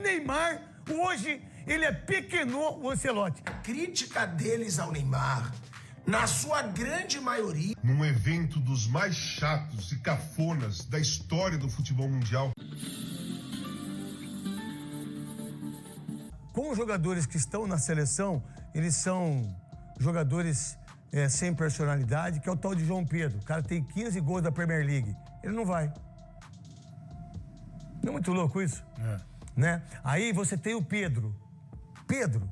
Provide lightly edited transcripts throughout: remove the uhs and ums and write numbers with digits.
Neymar, hoje, ele pequenou o Ancelotti. A crítica deles ao Neymar, na sua grande maioria... Num evento dos mais chatos e cafonas da história do futebol mundial. Com os jogadores que estão na seleção, eles são jogadores sem personalidade, que é o tal de João Pedro. O cara tem 15 gols da Premier League. Ele não vai. Não é muito louco isso? Né? Aí você tem o Pedro. Pedro,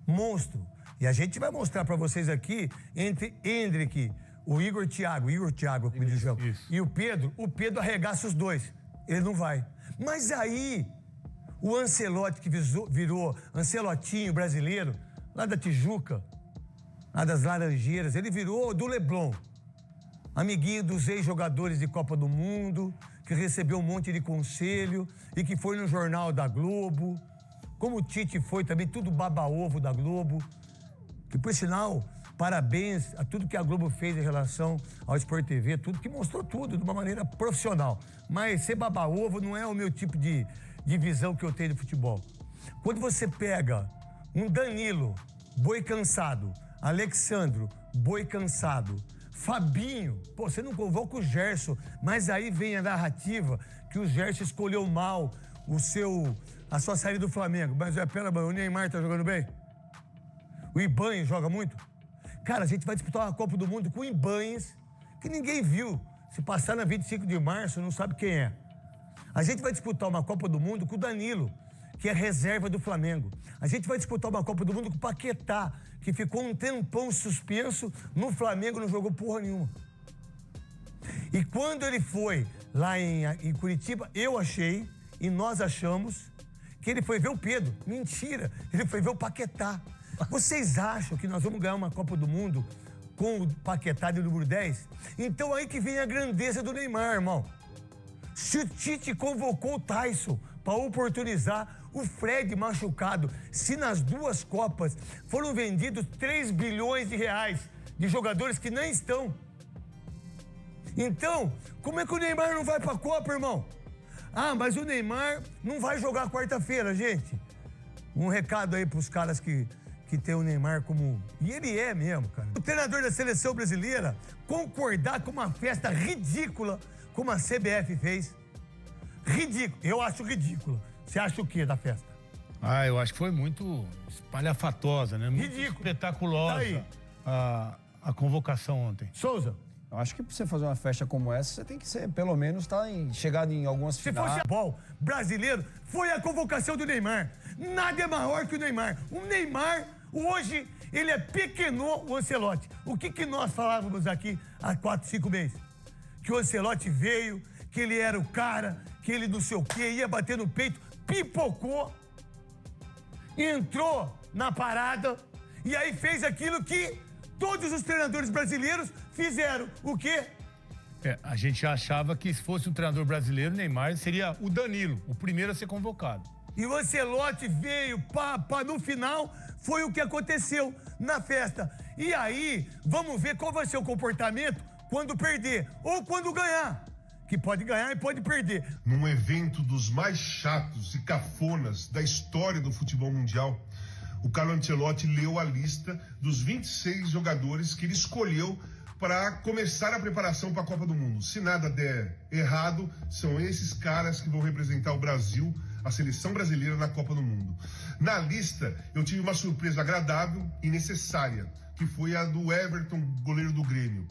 monstro. E a gente vai mostrar pra vocês aqui, entre Hendrick, o Igor Thiago, que me diz, e o Pedro arregaça os dois. Ele não vai. Mas aí, o Ancelotti, que virou Ancelotinho brasileiro, lá da Tijuca, lá das Laranjeiras, ele virou do Leblon. Amiguinho dos ex-jogadores de Copa do Mundo, que recebeu um monte de conselho e que foi no Jornal da Globo. Como o Tite foi também, tudo baba-ovo da Globo. Que, por sinal, parabéns a tudo que a Globo fez em relação ao Sport TV, tudo que mostrou tudo de uma maneira profissional. Mas ser baba-ovo não é o meu tipo de visão que eu tenho de futebol. Quando você pega um Danilo, boi cansado, Alexandro, boi cansado, Fabinho, pô, você não convoca o Gerson, mas aí vem a narrativa que o Gerson escolheu mal a sua saída do Flamengo. Mas pera, o Neymar tá jogando bem? O Ibanez joga muito? Cara, a gente vai disputar uma Copa do Mundo com o Ibanez, que ninguém viu. Se passar na 25 de março, não sabe quem é. A gente vai disputar uma Copa do Mundo com o Danilo, que é reserva do Flamengo. A gente vai disputar uma Copa do Mundo com o Paquetá, que ficou um tempão suspenso no Flamengo, não jogou porra nenhuma. E quando ele foi lá em Curitiba, eu achei, e nós achamos, que ele foi ver o Pedro. Mentira, ele foi ver o Paquetá. Vocês acham que nós vamos ganhar uma Copa do Mundo com o Paquetá de número 10? Então aí que vem a grandeza do Neymar, irmão. Se o Tite convocou o Tyson para oportunizar o Fred machucado, se nas duas Copas foram vendidos 3 bilhões de reais de jogadores que nem estão. Então, como é que o Neymar não vai para a Copa, irmão? Ah, mas o Neymar não vai jogar quarta-feira, gente. Um recado aí para os caras que tem o Neymar como... E ele é mesmo, cara. O treinador da seleção brasileira concordar com uma festa ridícula como a CBF fez. Ridículo. Eu acho ridículo. Você acha o quê da festa? Ah, eu acho que foi muito espalhafatosa, né? Muito ridículo. Espetaculosa. Tá aí. A convocação ontem. Souza. Eu acho que pra você fazer uma festa como essa, você tem que ser, pelo menos, chegado em algumas finais. Se fosse futebol brasileiro, foi a convocação do Neymar. Nada é maior que o Neymar. O Neymar, hoje, ele pequenou o Ancelotti. O que nós falávamos aqui há 4, 5 meses? Que o Ancelotti veio, que ele era o cara, que ele não sei o quê, ia bater no peito, pipocou, entrou na parada e aí fez aquilo que todos os treinadores brasileiros fizeram. O quê? A gente achava que se fosse um treinador brasileiro, Neymar seria o Danilo, o primeiro a ser convocado. E o Ancelotti veio, no final, foi o que aconteceu na festa. E aí, vamos ver qual vai ser o comportamento quando perder ou quando ganhar. Que pode ganhar e pode perder. Num evento dos mais chatos e cafonas da história do futebol mundial, o Carlo Ancelotti leu a lista dos 26 jogadores que ele escolheu para começar a preparação para a Copa do Mundo. Se nada der errado, são esses caras que vão representar o Brasil, a seleção brasileira na Copa do Mundo. Na lista, eu tive uma surpresa agradável e necessária, que foi a do Everton, goleiro do Grêmio.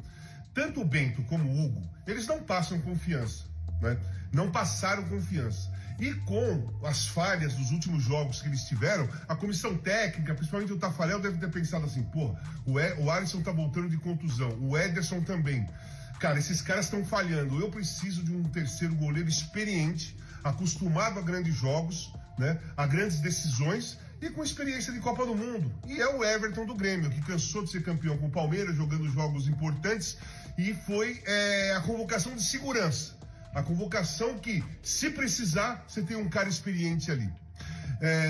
Tanto o Bento como o Hugo, eles não passam confiança, né? Não passaram confiança. E com as falhas dos últimos jogos que eles tiveram, a comissão técnica, principalmente o Tafarel, deve ter pensado assim, pô, o Alisson tá voltando de contusão, o Ederson também. Cara, esses caras estão falhando. Eu preciso de um terceiro goleiro experiente, acostumado a grandes jogos, né, a grandes decisões e com experiência de Copa do Mundo. E é o Everton do Grêmio, que cansou de ser campeão com o Palmeiras, jogando jogos importantes, e foi a convocação de segurança. A convocação que, se precisar, você tem um cara experiente ali.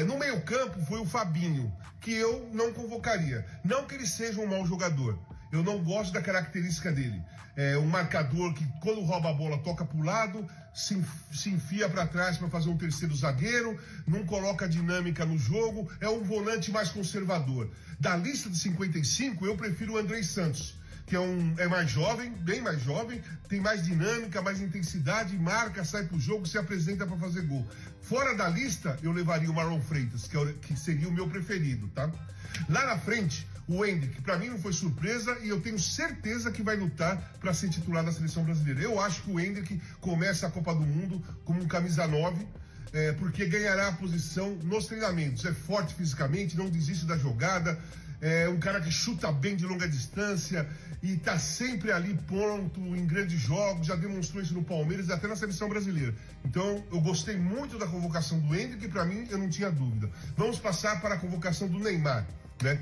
No meio-campo foi o Fabinho, que eu não convocaria. Não que ele seja um mau jogador. Eu não gosto da característica dele. É um marcador que, quando rouba a bola, toca para o lado, se enfia para trás para fazer um terceiro zagueiro, não coloca dinâmica no jogo, é um volante mais conservador. Da lista de 55, eu prefiro o Andrei Santos, que é mais jovem, bem mais jovem, tem mais dinâmica, mais intensidade, marca, sai pro jogo, se apresenta para fazer gol. Fora da lista, eu levaria o Marlon Freitas, que seria o meu preferido, tá? Lá na frente, o Endrick, para mim não foi surpresa e eu tenho certeza que vai lutar para ser titular da seleção brasileira. Eu acho que o Endrick começa a Copa do Mundo como um camisa 9, porque ganhará a posição nos treinamentos. É forte fisicamente, não desiste da jogada, é um cara que chuta bem de longa distância e tá sempre ali pronto em grandes jogos, já demonstrou isso no Palmeiras e até na seleção brasileira. Então, eu gostei muito da convocação do Endrick e para mim eu não tinha dúvida. Vamos passar para a convocação do Neymar, né?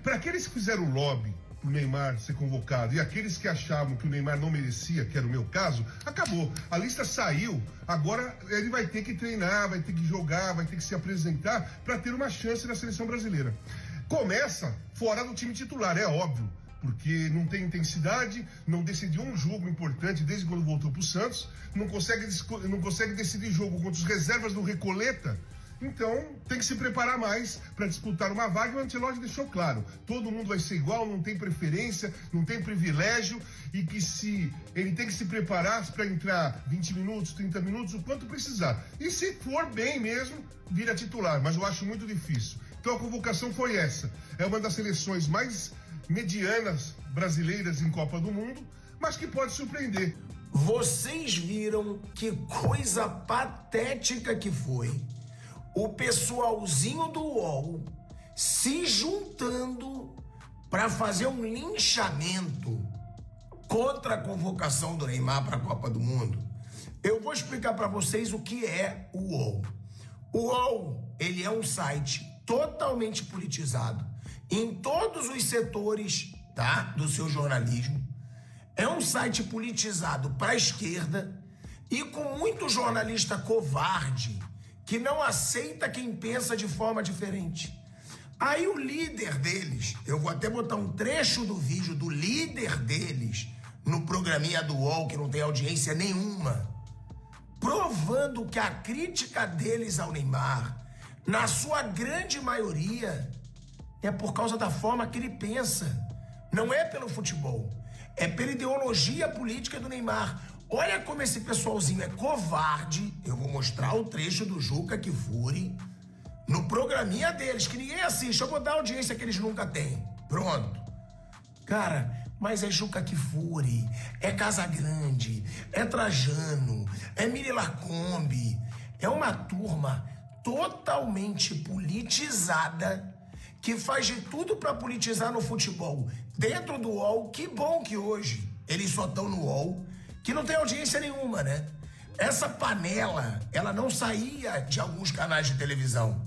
Para aqueles que fizeram lobby pro Neymar ser convocado e aqueles que achavam que o Neymar não merecia, que era o meu caso, acabou. A lista saiu, agora ele vai ter que treinar, vai ter que jogar, vai ter que se apresentar para ter uma chance na seleção brasileira. Começa fora do time titular, é óbvio, porque não tem intensidade, não decidiu um jogo importante desde quando voltou pro Santos, não consegue decidir jogo contra os reservas do Recoleta. Então, tem que se preparar mais para disputar uma vaga. O Ancelotti deixou claro, todo mundo vai ser igual, não tem preferência, não tem privilégio, e que ele tem que se preparar para entrar 20 minutos, 30 minutos, o quanto precisar. E se for bem mesmo, vira titular, mas eu acho muito difícil. Então a convocação foi essa. É uma das seleções mais medianas brasileiras em Copa do Mundo, mas que pode surpreender. Vocês viram que coisa patética que foi o pessoalzinho do UOL se juntando para fazer um linchamento contra a convocação do Neymar para a Copa do Mundo? Eu vou explicar para vocês o que é o UOL. O UOL, ele é um site totalmente politizado em todos os setores, tá, do seu jornalismo. É um site politizado para a esquerda e com muito jornalista covarde que não aceita quem pensa de forma diferente. Aí o líder deles, eu vou até botar um trecho do vídeo do líder deles no programinha do UOL, que não tem audiência nenhuma, provando que a crítica deles ao Neymar, na sua grande maioria, é por causa da forma que ele pensa. Não é pelo futebol, é pela ideologia política do Neymar. Olha como esse pessoalzinho é covarde. Eu vou mostrar o trecho do Juca Kfouri no programinha deles, que ninguém assiste. Eu vou dar a audiência que eles nunca têm. Pronto. Cara, mas é Juca Kfouri, é Casagrande, é Trajano, é Miri Lacombe. É uma turma totalmente politizada que faz de tudo para politizar no futebol. Dentro do UOL, que bom que hoje eles só estão no UOL, que não tem audiência nenhuma, né? Essa panela, ela não saía de alguns canais de televisão.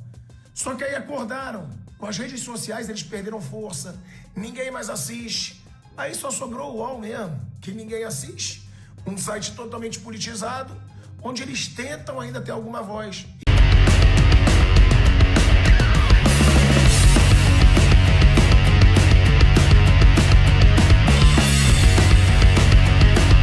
Só que aí acordaram. Com as redes sociais, eles perderam força. Ninguém mais assiste. Aí só sobrou o UOL mesmo, que ninguém assiste. Um site totalmente politizado, onde eles tentam ainda ter alguma voz.